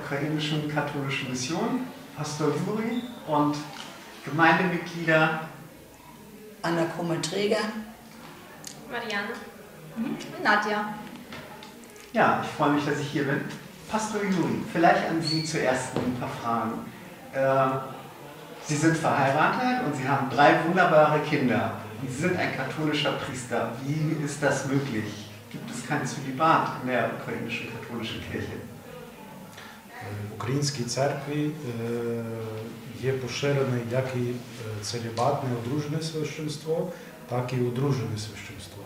Ukrainischen katholischen Mission, Pastor Juri, und Gemeindemitglieder Anna Träger, Marianne. Nadja. Ja, ich freue mich, dass ich hier bin. Pastor Juri, vielleicht an Sie zuerst ein paar Fragen. Sie sind verheiratet und Sie haben 3 wunderbare Kinder. Und Sie sind ein katholischer Priester. Wie ist das möglich? Gibt es kein Zölibat in der ukrainischen katholischen Kirche? В українській церкві є поширене як і целібатне одружене священство, так і одружене священство.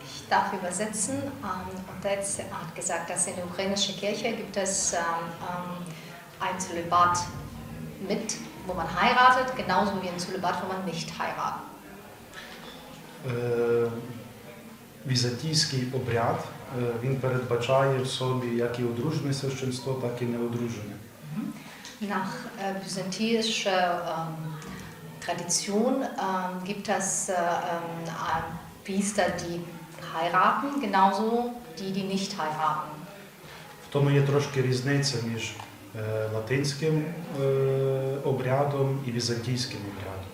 Ich darf übersetzen. Und jetzt hat gesagt, dass in der ukrainischen Kirche gibt es ein Zölibat mit, wo man heiratet, genauso wie ein Zölibat, wo man nicht heiratet. Візантійський обряд, він передбачає в собі як і одружене священство, так і неодружене. Nach byzantinischer Tradition gibt es Priester, die heiraten, genauso die nicht heiraten. В тому є трошки різниця між латинським обрядом і візантійським обрядом.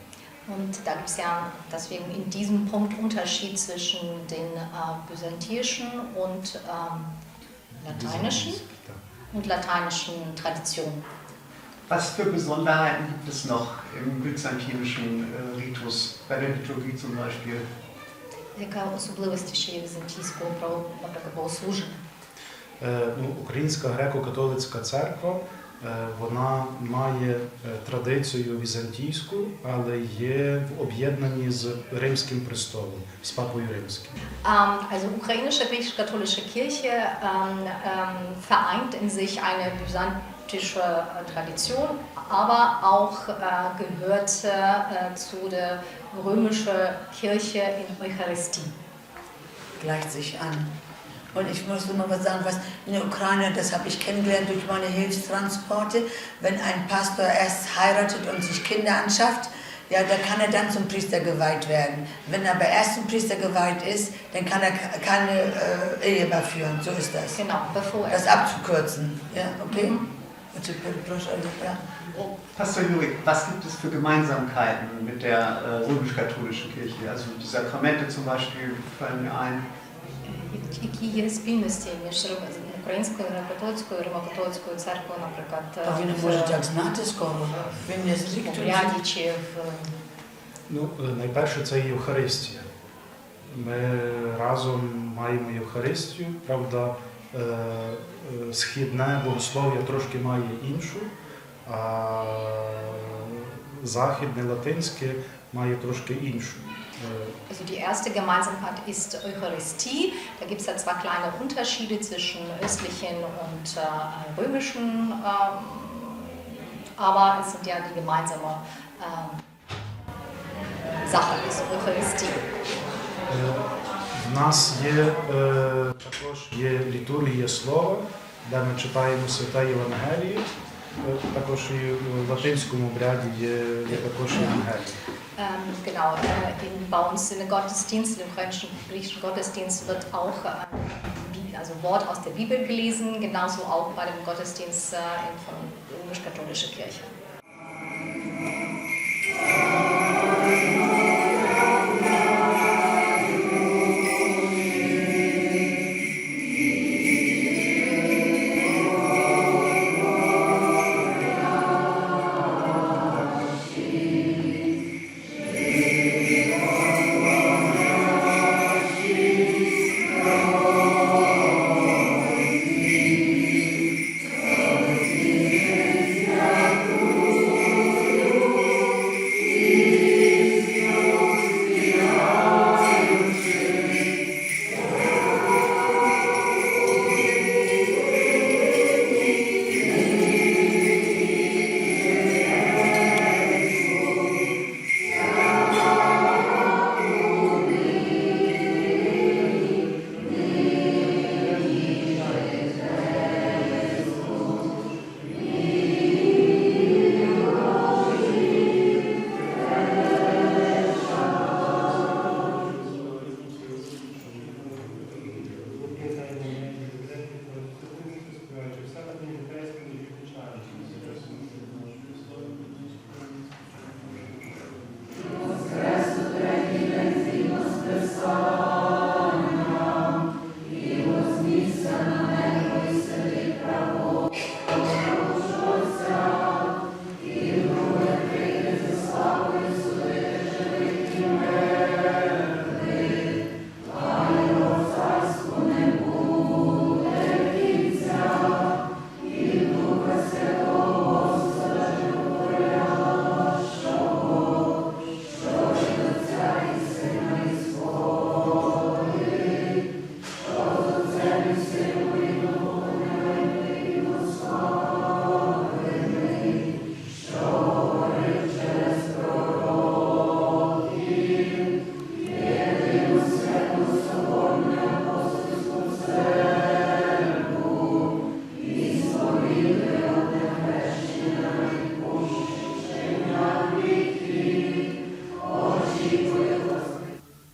Und da gibt es ja deswegen in diesem Punkt Unterschied zwischen den byzantinischen und lateinischen Traditionen. Was für Besonderheiten gibt es noch im byzantinischen Ritus, bei der Liturgie zum Beispiel? Яка особливості ще є візантійського богослуження? Українська греко-католицька церква, вона має традицію візантійську, але є в об'єднанні з Римським престолом, з Папою Римським. Also ukrainische griechisch-katholische Kirche vereint in sich eine byzantinische Tradition, aber auch gehört zu der römischen Kirche in Eucharistie. gleicht sich an. Und ich muss nur mal was sagen, was in der Ukraine, das habe ich kennengelernt durch meine Hilfstransporte, wenn ein Pastor erst heiratet und sich Kinder anschafft, ja, da kann er dann zum Priester geweiht werden. Wenn er aber erst zum Priester geweiht ist, dann kann er keine Ehe mehr führen. So ist das. Genau, bevor er. Das abzukürzen. Ja, okay? Ja. Pastor Juri, was gibt es für Gemeinsamkeiten mit der römisch-katholischen Kirche? Also die Sakramente zum Beispiel fallen mir ein. Які є спільності між українською, греко-католицькою, римо-католицькою церквою, наприклад, А ви не можете як знати скоро? Він не з обряді чи в... Найперше це Євхаристія. Ми разом маємо Євхаристію, правда, східне богослов'я трошки має іншу, а західне, латинське має трошки іншу. Also die erste Gemeinsamkeit ist Eucharistie. Da gibt es ja zwar kleine Unterschiede zwischen östlichen und römischen, aber es sind ja die gemeinsame Sache, ist Eucharistie. В нас є також є літургія слова, де ми читаємо святе Євангеліє. Також і в латинському обряді є також Євангеліє. Genau, bei uns in den Gottesdienst, im ukrainischen, griechischen Gottesdienst wird auch also Wort aus der Bibel gelesen, genauso auch bei dem Gottesdienst von der römisch-katholischen Kirche.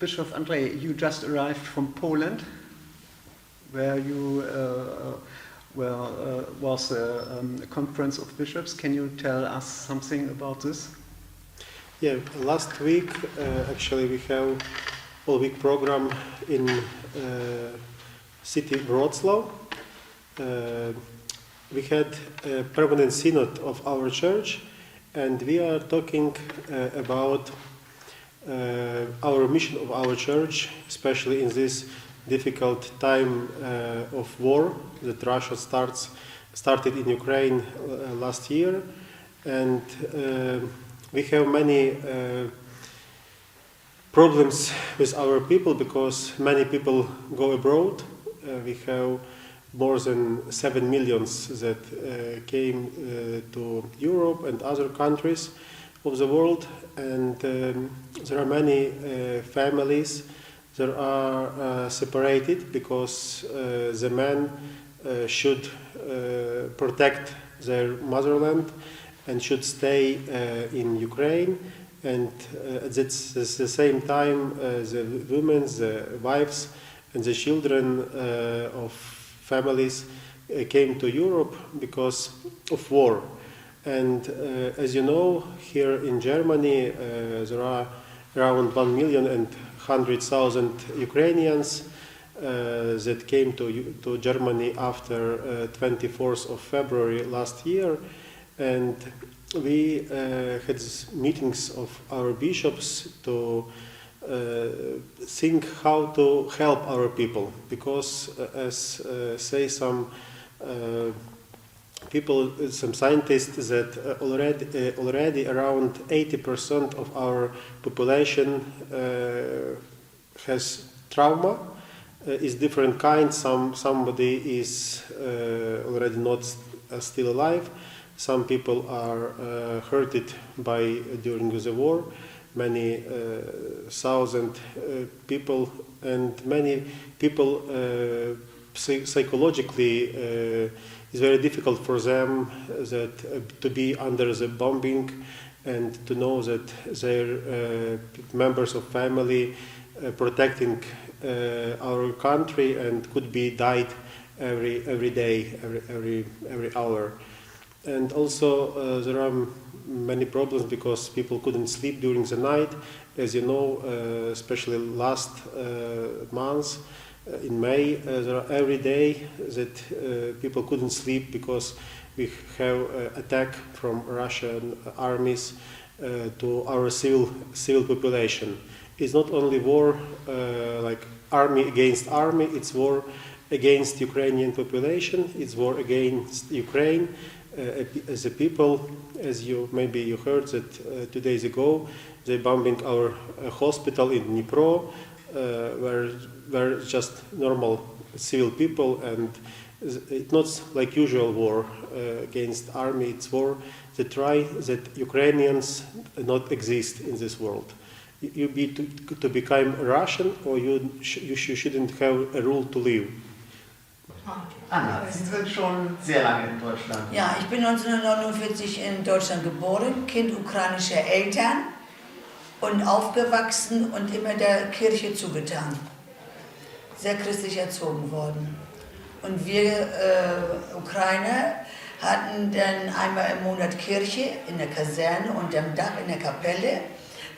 Bishop Andrei, you just arrived from Poland, where you was a conference of bishops. Can you tell us something about this? Yeah, last week actually we have all-week program in city Wrocław. We had a permanent synod of our church, and we are talking about our mission of our church, especially in this difficult time of war that Russia started in Ukraine last year, and we have many problems with our people because many people go abroad. We have more than 7 million that came to Europe and other countries of the world, and there are many families that are separated because the men should protect their motherland and should stay in Ukraine, and at the same time the women, the wives and the children of families came to Europe because of war. And as you know, here in Germany there are around 1,100,000 Ukrainians that came to Germany after 24th of February last year, and we had meetings of our bishops to think how to help our people, because as say some people, some scientists, that already around 80% of our population has trauma, is different kind. Somebody is already not still alive. Some people are hurted during the war. Many thousand people, and many people psychologically it's very difficult for them to be under the bombing and to know that their members of family protecting our country and could be died every day, every hour. And also there are many problems because people couldn't sleep during the night. As you know, especially last month in May, there are every day that people couldn't sleep because we have attack from Russian armies to our civil population. It's not only war like army against army, it's war against Ukrainian population, it's war against Ukraine. As a people, as you heard that 2 days ago, they bombing our hospital in Dnipro, where just normal civil people, and it's not like usual war against army. It's war that try that Ukrainians not exist in this world. You to become Russian, or you shouldn't have a rule to live. Anna, Sie sind schon sehr lange in Deutschland. Ja, ich bin 1949 in Deutschland geboren, Kind ukrainischer Eltern und aufgewachsen und immer der Kirche zugetan. Sehr christlich erzogen worden. Und wir Ukrainer hatten dann einmal im Monat Kirche in der Kaserne unterm Dach in der Kapelle,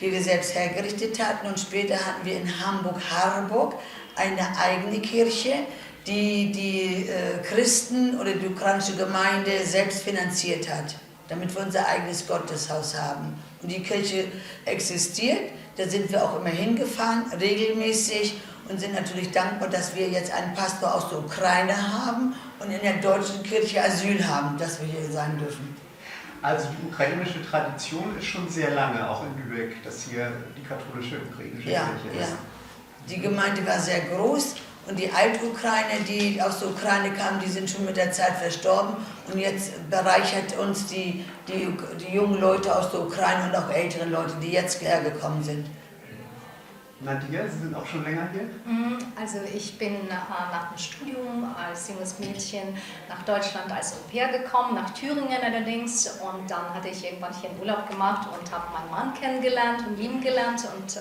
die wir selbst hergerichtet hatten, und später hatten wir in Hamburg-Harburg eine eigene Kirche, die Christen oder die ukrainische Gemeinde selbst finanziert hat, damit wir unser eigenes Gotteshaus haben. Und die Kirche existiert, da sind wir auch immer hingefahren, regelmäßig, und sind natürlich dankbar, dass wir jetzt einen Pastor aus der Ukraine haben und in der deutschen Kirche Asyl haben, dass wir hier sein dürfen. Also die ukrainische Tradition ist schon sehr lange, auch in Lübeck, dass hier die katholische ukrainische Kirche ist. Ja. Die Gemeinde war sehr groß. Und die Altukrainer, die aus der Ukraine kamen, die sind schon mit der Zeit verstorben. Und jetzt bereichert uns die jungen Leute aus der Ukraine und auch ältere Leute, die jetzt hergekommen sind. Nadia, Sie sind auch schon länger hier? Also ich bin nach dem Studium als junges Mädchen nach Deutschland als Au-pair gekommen, nach Thüringen allerdings. Und dann hatte ich irgendwann hier einen Urlaub gemacht und habe meinen Mann kennengelernt und lieben gelernt. Und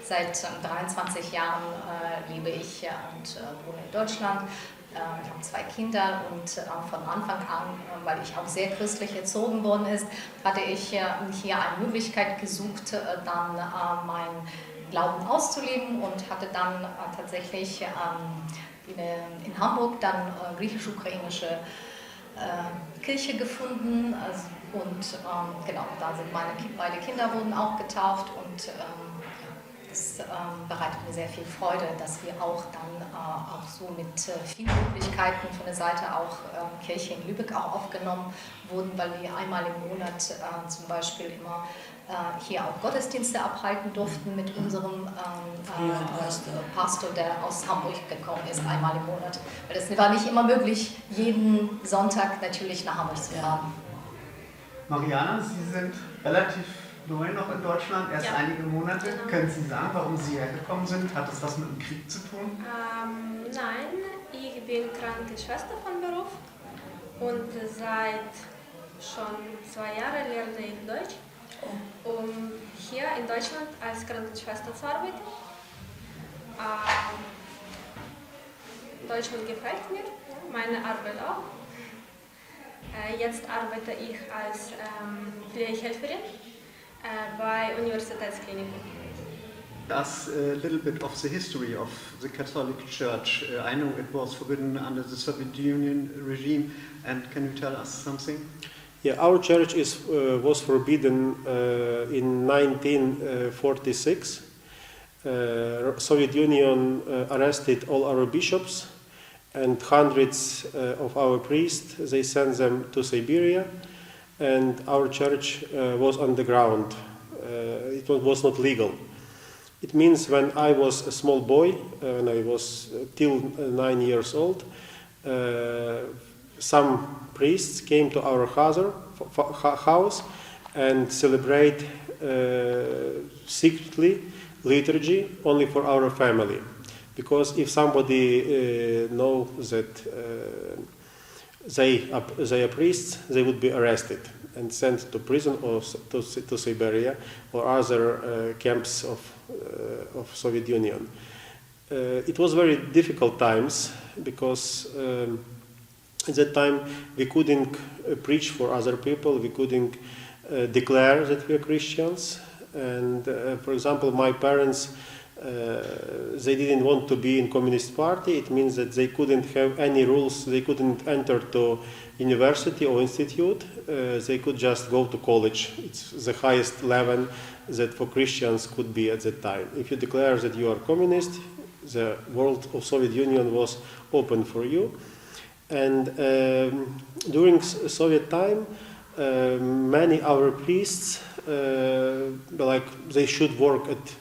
seit 23 Jahren lebe ich hier und wohne in Deutschland. Ich habe 2 Kinder und von Anfang an, weil ich auch sehr christlich erzogen worden ist, hatte ich hier eine Möglichkeit gesucht, dann meinen Glauben auszuleben und hatte dann tatsächlich in Hamburg dann griechisch-ukrainische Kirche gefunden genau, da sind beide Kinder wurden auch getauft und das bereitet mir sehr viel Freude, dass wir auch dann auch so mit vielen Möglichkeiten von der Seite auch Kirche in Lübeck auch aufgenommen wurden, weil wir einmal im Monat zum Beispiel immer hier auch Gottesdienste abhalten durften mit unserem Pastor, der aus Hamburg gekommen ist, einmal im Monat. Weil es war nicht immer möglich, jeden Sonntag natürlich nach Hamburg zu fahren. Mariana, Sie sind relativ neu noch in Deutschland, erst einige Monate. Genau. Können Sie sagen, warum Sie hergekommen sind? Hat das was mit dem Krieg zu tun? Nein, ich bin Krankenschwester von Beruf und seit schon 2 Jahren lerne ich Deutsch, um hier in Deutschland als Krankenschwester zu arbeiten. Deutschland gefällt mir, meine Arbeit auch. Jetzt arbeite ich als Pflegehelferin bei Universitätskliniken. Us a little bit of the history of the Catholic Church. I know it was forbidden under the Soviet Union regime, and can you tell us something? Yeah, our church was forbidden in 1946. Soviet Union arrested all our bishops and hundreds of our priests. They sent them to Siberia, and our church was on the ground. It was not legal. It means when I was a small boy, when I was till 9 years old, some priests came to our house and celebrate secretly liturgy only for our family. Because if somebody knows that they are priests, they would be arrested and sent to prison or to Siberia or other camps of Soviet Union. It was very difficult times because at that time we couldn't preach for other people, we couldn't declare that we are Christians. And for example, my parents, they didn't want to be in Communist Party. It means that they couldn't have any rules. They couldn't enter to university or institute. They could just go to college. It's the highest level that for Christians could be at that time. If you declare that you are communist, the world of Soviet Union was open for you. And during Soviet time, many our priests, they should work at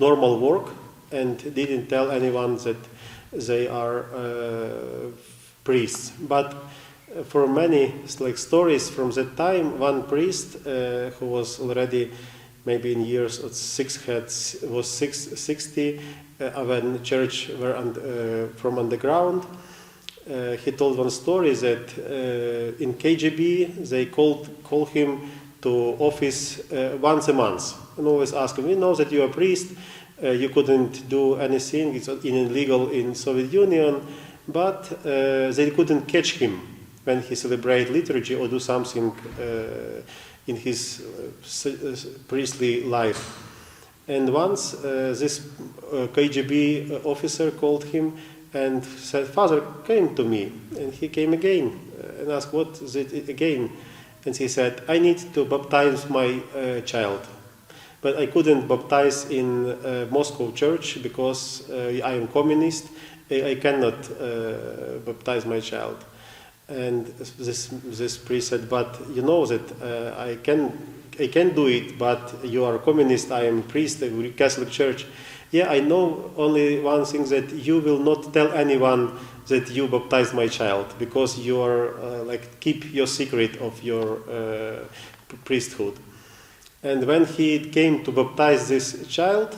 normal work and didn't tell anyone that they are priests. But for many stories from that time, one priest who was already maybe in years of 60 when church were from underground. He told one story that in KGB they call him to office once a month and always ask him, we know that you are a priest, you couldn't do anything, it's illegal in Soviet Union, but they couldn't catch him when he celebrate liturgy or do something in his priestly life. And once this KGB officer called him and said, Father, came to me. And he came again and asked, what is it again? And he said, I need to baptize my child. But I couldn't baptize in Moscow church because I am communist. I cannot baptize my child. And this priest said, but you know that I can do it, but you are a communist, I am a priest of the Catholic Church. Yeah, I know only one thing, that you will not tell anyone that you baptized my child, because you are keep your secret of your priesthood. And when he came to baptize this child,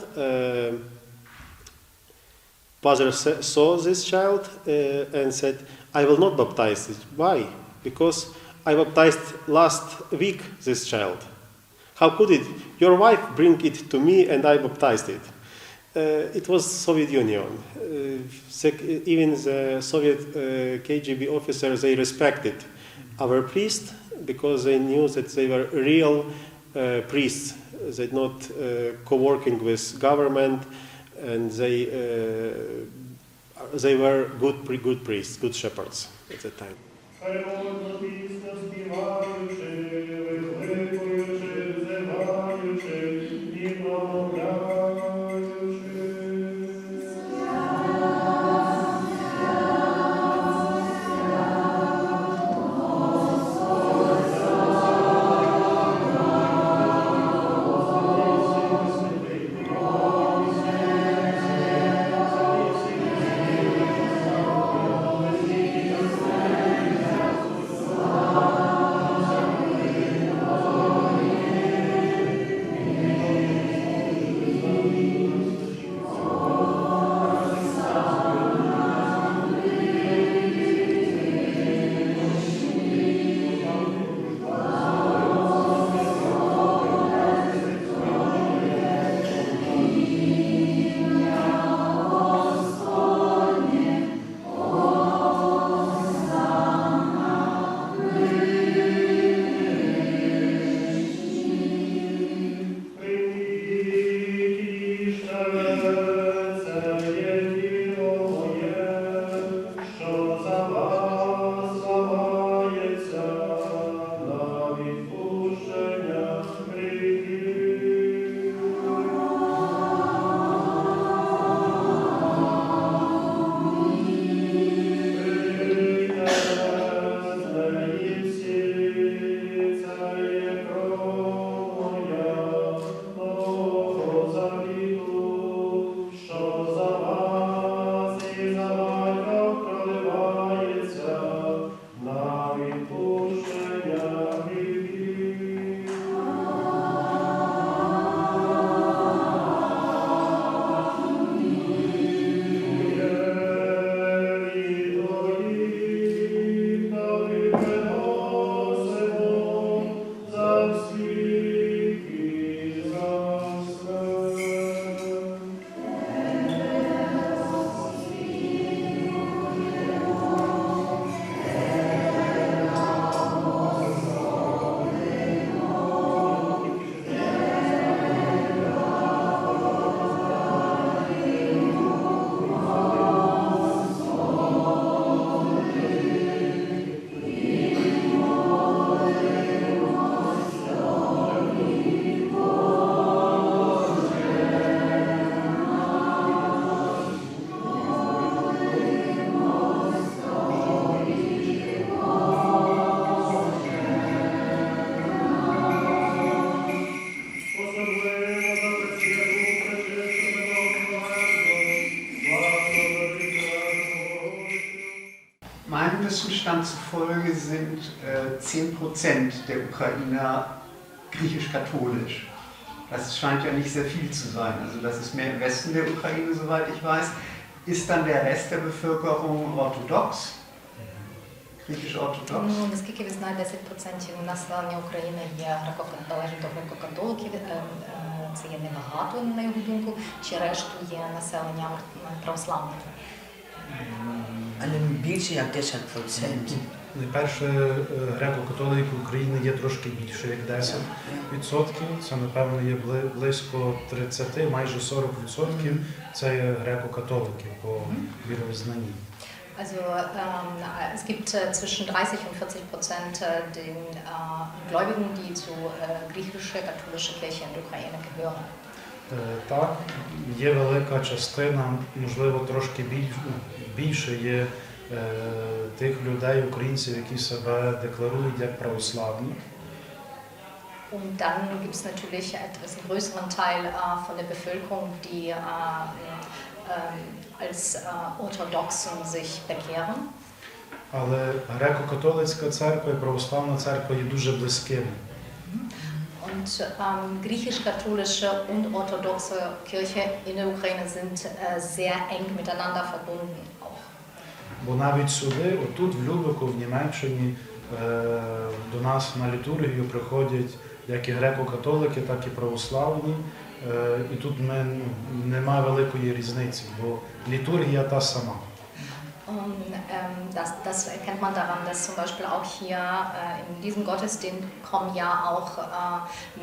father saw this child and said, I will not baptize it. Why? Because I baptized last week this child. How could it? Your wife bring it to me and I baptized it. It was Soviet Union. Even the Soviet KGB officers, they respected our priests because they knew that they were real priests. They're not co-working with government, and they were good priests, good shepherds at the time. Meinem Wissensstand zufolge sind 10% der Ukrainer griechisch-katholisch. Das scheint ja nicht sehr viel zu sein. Also das ist mehr im Westen der Ukraine, soweit ich weiß. Ist dann der Rest der Bevölkerung orthodox? Гречко-ортодокс? Ну, наскільки ви знаєте, 10% населення України належить до греко-католиків. Це є небагато, на його думку, чи решту є населення православне? Але більше як 10%. Найперше, греко-католиків України є трошки більше, як 10%. Це, напевно, є близько 30, майже 40%. Це є греко-католики по віровизнанні. Also es gibt zwischen 30 und 40% den Gläubigen, die zur griechisch-katholischen Kirche in der Ukraine gehören. Так, є велика частина, можливо, трошки більше є тих людей, українців, які себе декларують як православні. Und dann gibt es natürlich etwas größeren Teil von der Bevölkerung, die als Orthodoxen sich bekehren. Але греко-католицька церква і православна церква є дуже близькими. Und griechisch-katholische und orthodoxe Kirche in der Ukraine sind sehr eng miteinander verbunden auch. Бо навіть сюди, отут в Любеку, в Німеччині, до нас на літургію приходять як і греко-католики, так і православні. І тут немає великої різниці, бо літургія та сама. Das erkennt man daran, dass zum Beispiel auch hier in diesem Gottesdienst kommen ja auch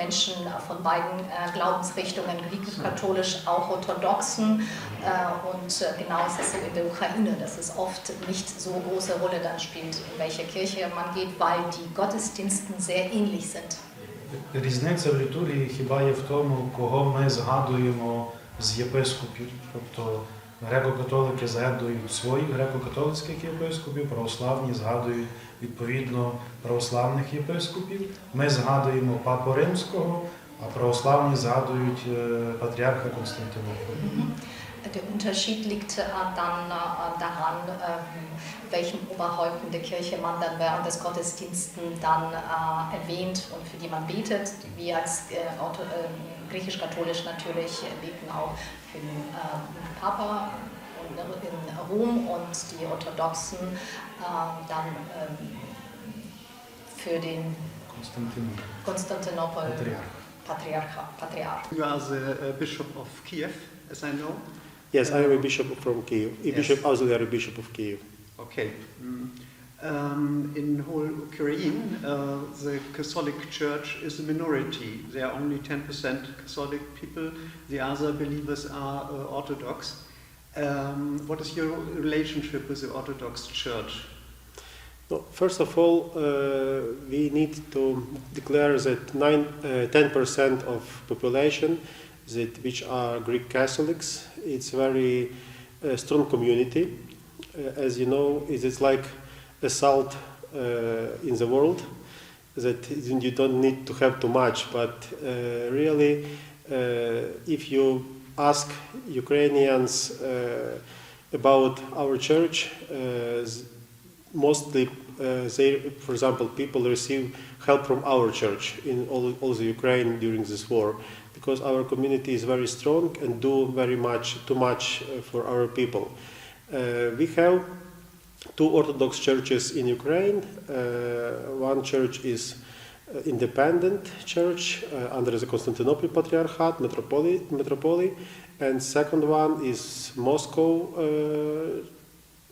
Menschen von beiden Glaubensrichtungen, griechisch-katholisch, auch orthodoxen. Und genau ist es so in der Ukraine, dass es oft nicht so große Rolle dann spielt, in welche Kirche man geht, weil die Gottesdiensten sehr ähnlich sind. Різниця в літургії хіба є в тому, кого ми згадуємо з єпископів. Тобто греко-католики згадують своїх греко-католицьких єпископів, православні згадують відповідно православних єпископів. Ми згадуємо Папу Римського, а православні згадують патріарха Константинополя. Der Unterschied liegt dann daran, welchen Oberhäupten der Kirche man dann während des Gottesdienstes dann erwähnt und für die man betet. Wir als griechisch-katholisch natürlich beten auch für den Papa in Rom und die Orthodoxen dann für den Konstantinopel Patriarch. You are the Bishop of Kiev, as I know. Yes, I am a bishop from Kiev, a bishop, auxiliary bishop of Kiev. Okay. In whole Ukraine, the Catholic Church is a minority. There are only 10% Catholic people. The other believers are Orthodox. What is your relationship with the Orthodox Church? No, first of all, we need to declare that 10% of population which are Greek Catholics. It's a very strong community. As you know, it is like a salt in the world that you don't need to have too much. But really, if you ask Ukrainians about our church, mostly they, for example, people receive help from our church in all the Ukraine during this war, because our community is very strong and do too much for our people. We have two Orthodox churches in Ukraine. One church is independent church under the Constantinople Patriarchate, Metropoly, and second one is Moscow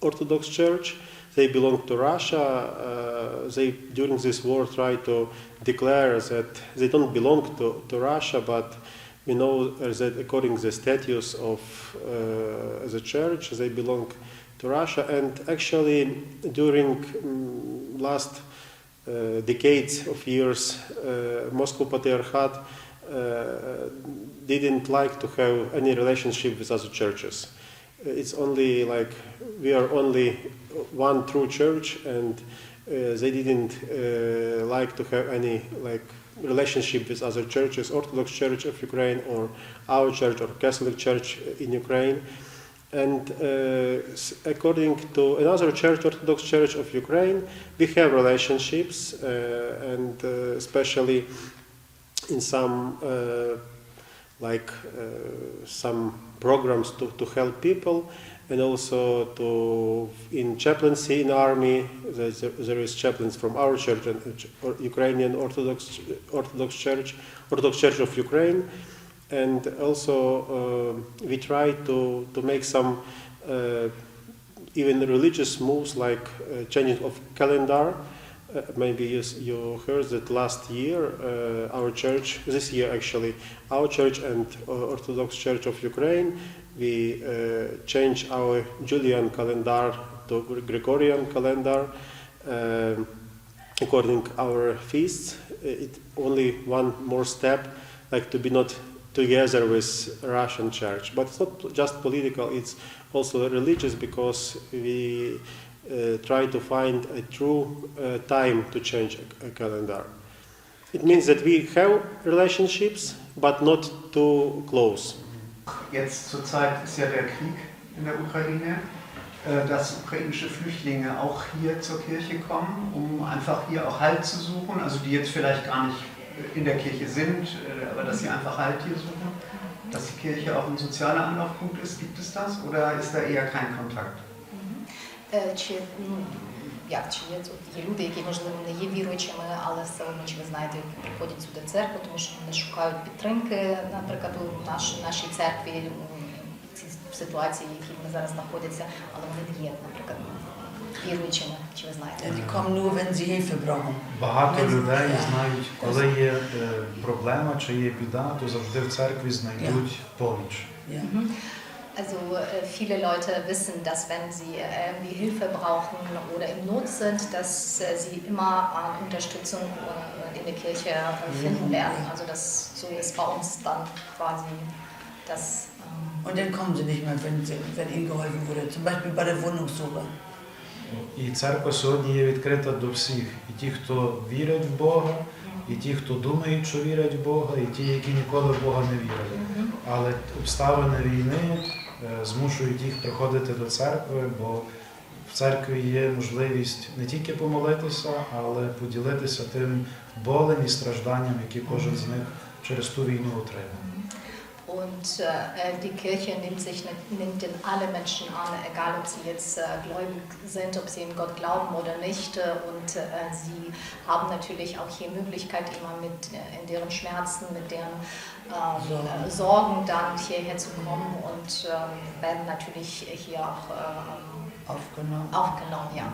Orthodox Church. They belong to Russia. They, during this war, try to declare that they don't belong to Russia, but we know that according to the status of the church, they belong to Russia. And actually, during last decades of years, Moscow Patriarchate didn't like to have any relationship with other churches. It's only like we are only one true church, and they didn't like to have any like relationship with other churches, Orthodox Church of Ukraine or our church or Catholic Church in Ukraine. And according to another church, Orthodox Church of Ukraine, we have relationships, and especially in some some programs to help people, and also in chaplaincy in army. There is chaplains from our church and Ukrainian Orthodox Church of Ukraine, and also we try to make some even religious moves like changing of calendar. Maybe you heard that last year this year actually, our church and Orthodox Church of Ukraine, we changed our Julian calendar to Gregorian calendar according to our feasts. It only one more step, like to be not together with Russian church. But it's not just political, it's also religious, because we try to find a true time to change a calendar. It means that we have relationships, but not too close. Jetzt zurzeit ist ja der Krieg in der Ukraine, dass ukrainische Flüchtlinge auch hier zur Kirche kommen, um einfach hier auch Halt zu suchen, also die jetzt vielleicht gar nicht in der Kirche sind, aber dass sie einfach Halt hier suchen, dass die Kirche auch ein sozialer Anlaufpunkt ist. Gibt es das oder ist da eher kein Kontakt? Чи є люди, які, можливо, не є віруючими, але все одно, чи ви знаєте, приходять сюди в церкву, тому що вони шукають підтримки, наприклад, у нашій церкві, в цій ситуації, в якій вони зараз знаходяться, але вони не є, наприклад, віруючими, чи ви знаєте. Die kommen nur, wenn sie Hilfe brauchen. Багато людей знають, коли є проблема чи є біда, то завжди в церкві знайдуть поміч. Also viele Leute wissen, dass wenn sie irgendwie Hilfe brauchen oder in Not sind, dass sie immer Unterstützung in der Kirche finden werden. Also das so ist bei uns dann quasi das. Und dann kommen sie nicht mehr, wenn ihnen geholfen wurde, zum Beispiel bei der Wohnungssuche. І церква сьогодні є відкрита до всіх. І ті, хто вірять в Бога, і ті, хто думають, що вірять в Бога, і ті, які ніколи в Бога не вірили. Але обставини війни змушують їх приходити до церкви, бо в церкві є можливість не тільки помолитися, але поділитися тим болем і стражданням, які кожен з них через ту війну отримав. Und die Kirche nimmt denn alle Menschen an, egal ob sie jetzt gläubig sind, ob sie in Gott glauben oder nicht. Und sie haben natürlich auch hier Möglichkeit, immer in deren Schmerzen, mit deren Sorgen dann hierher zu kommen und werden natürlich hier auch aufgenommen. Ja.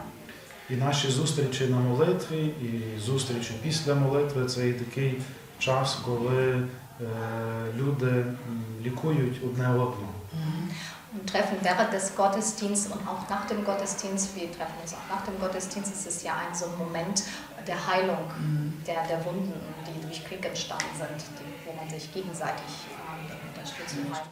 І наші зустрічі на молитві, і зустрічі після молитви – це і такий час, коли люди лікують одне одного. Und treffen während des Gottesdienstes und auch nach dem Gottesdienst, wir treffen uns auch nach dem Gottesdienst, es ist ja so ein Moment der Heilung, der Wunden, die durch Krieg entstanden sind, wo man sich gegenseitig unterstützen kann.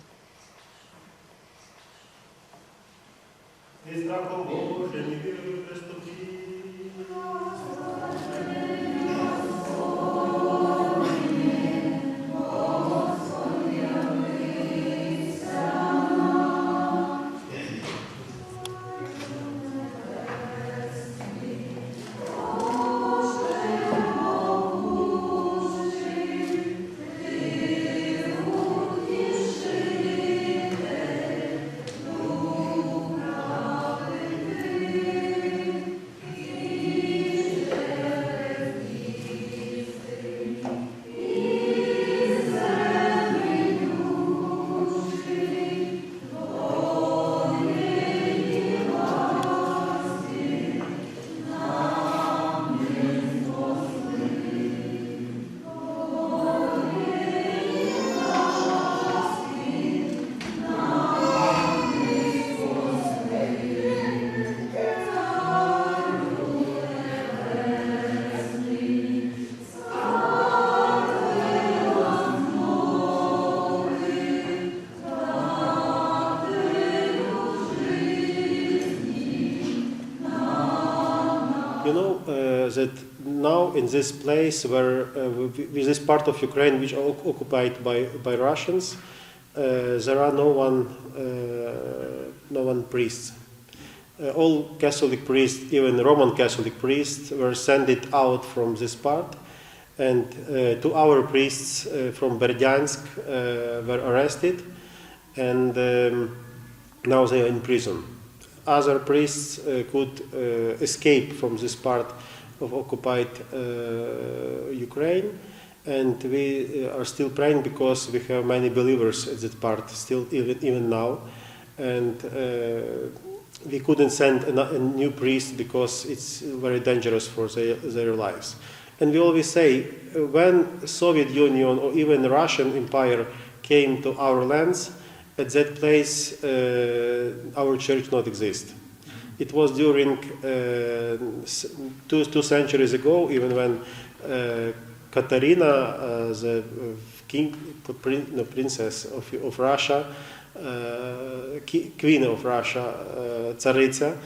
That now in this place where with this part of Ukraine which are occupied by Russians, there are no one priests. All Catholic priests, even Roman Catholic priests, were sent out from this part, and 2 our priests from Berdyansk were arrested, and now they are in prison. Other priests could escape from this part of occupied Ukraine, and we are still praying because we have many believers at that part still even now, and we couldn't send a new priest because it's very dangerous for their lives. And we always say, when Soviet Union or even Russian Empire came to our lands, at that place our church not exist. It was during 2 centuries ago, even when Katarina, the princess of Russia, queen of Russia, Tsaritsa,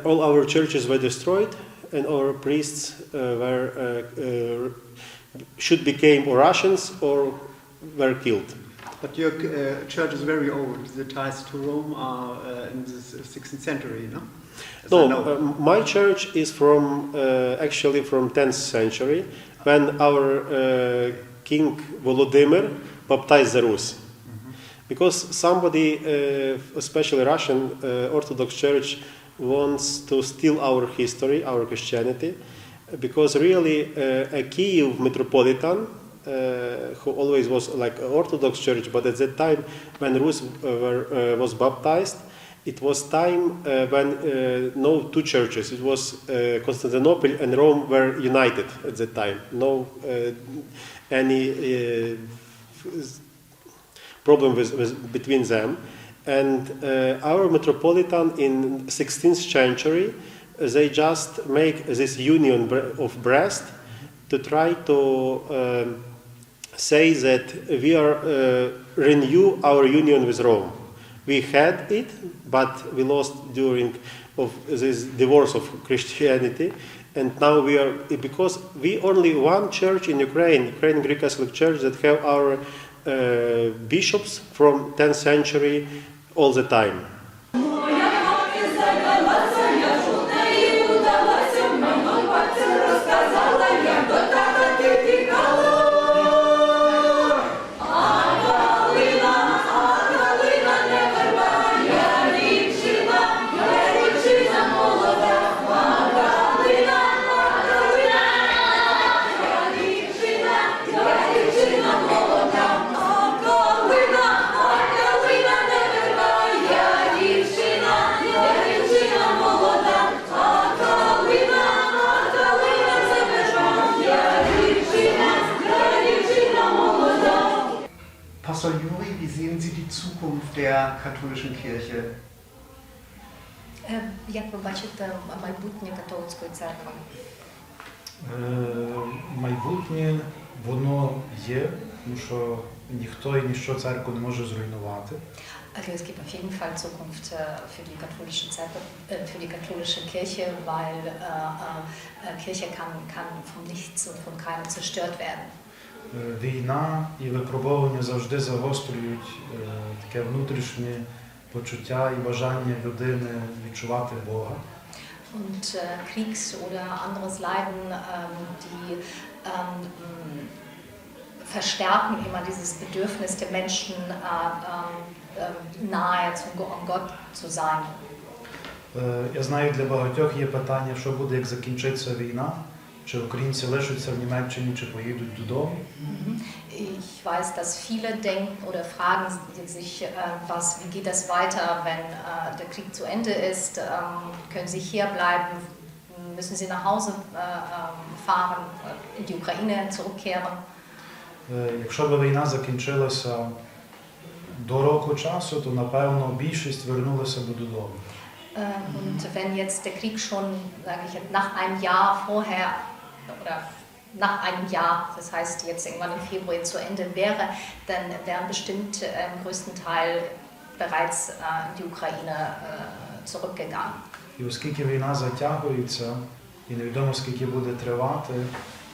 all our churches were destroyed, and our priests should become Russians or were killed. But your church is very old. The ties to Rome are in the 16th century, no? No, my church is from actually from 10th century. when our King Volodymyr baptized the Rus. Because somebody, especially Russian Orthodox Church, wants to steal our history, our Christianity, because really a Kiev metropolitan, who always was like an Orthodox Church, but at that time when Rus was baptized, it was time when no two churches, it was Constantinople and Rome were united at that time. No any problem between them. And our metropolitan in 16th century, they just make this union of Brest to try to say that we are renew our union with Rome. We had it, but we lost during of this divorce of Christianity, and now we are, because we only one church in Ukraine Greek Catholic Church, that have our bishops from 10th century all the time. Pastor Juri, wie sehen Sie die Zukunft der katholischen Kirche? Як ви бачите майбутнє католицької церкви? Майбутнє, воно є, тому що ніхто і ніщо церкву не може зруйнувати. Also es gibt auf jeden Fall Zukunft für die katholische Zerkwe, für die katholische Kirche, weil Kirche kann vom Nichts und von keinem zerstört werden. Війна і випробування завжди загострюють таке внутрішнє почуття і бажання людини відчувати Бога. Und Kriegs- oder anderes Leiden, die verstärken immer dieses Bedürfnis der Menschen, nahe zu Gott zu sein. Я знаю, для багатьох є питання, що буде, як закінчиться війна, чи українці лишаться в Німеччині, чи поїдуть додому. Ich weiß, dass viele denken oder fragen sich, wie geht das weiter, wenn der Krieg zu Ende ist? Können sie hier bleiben? Müssen sie nach Hause fahren, in die Ukraine zurückkehren? Якщо б війна закінчилася до року часу, то, напевно, більшість вернулася б додому. Und wenn jetzt der Krieg schon, sage ich, nach einem Jahr vorher oder nach einem Jahr, das heißt jetzt irgendwann im Februar zu Ende wäre, dann wären bestimmt im größten Teil bereits in die Ukraine zurückgegangen. І оскільки війна затягується, і невідомо скільки буде тривати,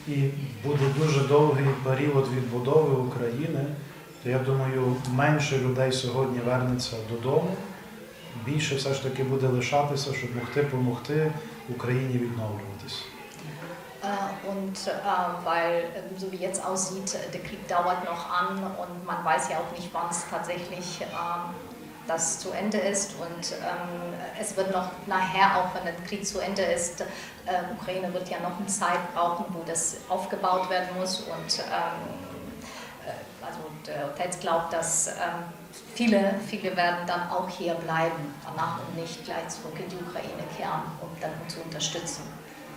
і буде дуже довгий період відбудови України, то я думаю, менше людей сьогодні вернеться додому, більше все ж таки буде лишатися, щоб могти допомогти Україні відновлюватись. Und weil, so wie jetzt aussieht, der Krieg dauert noch an und man weiß ja auch nicht, wann es tatsächlich das zu Ende ist. Und es wird noch nachher, auch wenn der Krieg zu Ende ist, Ukraine wird ja noch eine Zeit brauchen, wo das aufgebaut werden muss. Und also der Otec glaubt, dass viele werden dann auch hier bleiben danach und nicht gleich zurück in die Ukraine kehren, um dann zu unterstützen.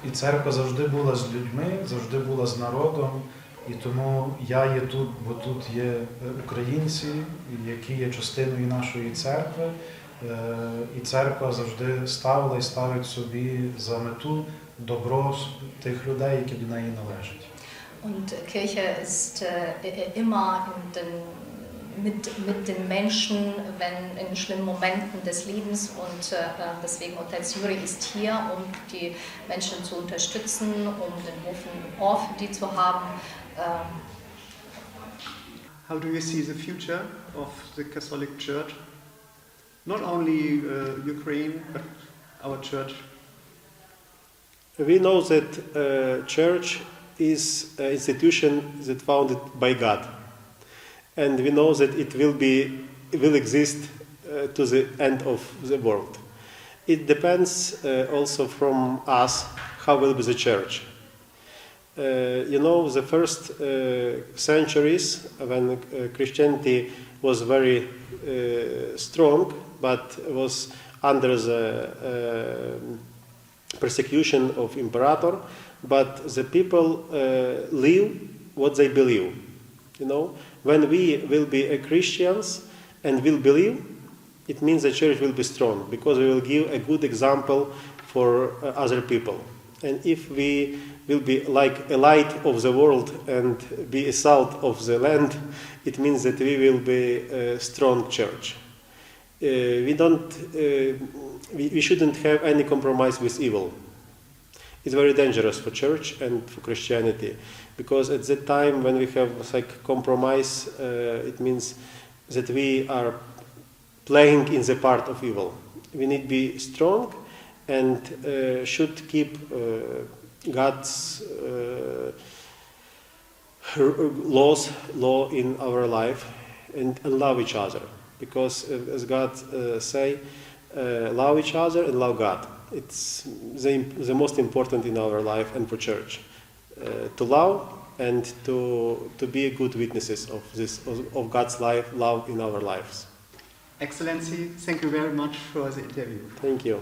І церква завжди була з людьми, завжди була з народом, і тому я є тут, бо тут є українці, які є частиною нашої церкви, і церква завжди ставила і ставить собі за мету добро тих людей, які до неї належать. Und Kirche ist immer mit den Menschen, wenn in schlimmen Momenten des Lebens, und deswegen Otec Juri ist hier, um die Menschen zu unterstützen, um den offenen Ohr für die zu haben. How do you see the future of the Catholic Church? Not only Ukraine, but our church. We know that church is an institution that founded by God, and we know that it will exist to the end of the world. It depends also from us how will be the church. The first centuries when Christianity was very strong, but was under the persecution of imperator, but the people live what they believe. When we will be Christians and will believe, it means the church will be strong, because we will give a good example for other people. And if we will be like a light of the world and be a salt of the land, it means that we will be a strong church. We shouldn't have any compromise with evil. It's very dangerous for church and for Christianity, because at that time when we have compromise, it means that we are playing in the part of evil. We need to be strong and should keep God's law in our life and love each other, because as God say, love each other and love God. It's the most important in our life and for church, to love and to be good witnesses of God's love in our lives. Excellency, thank you very much for the interview. Thank you.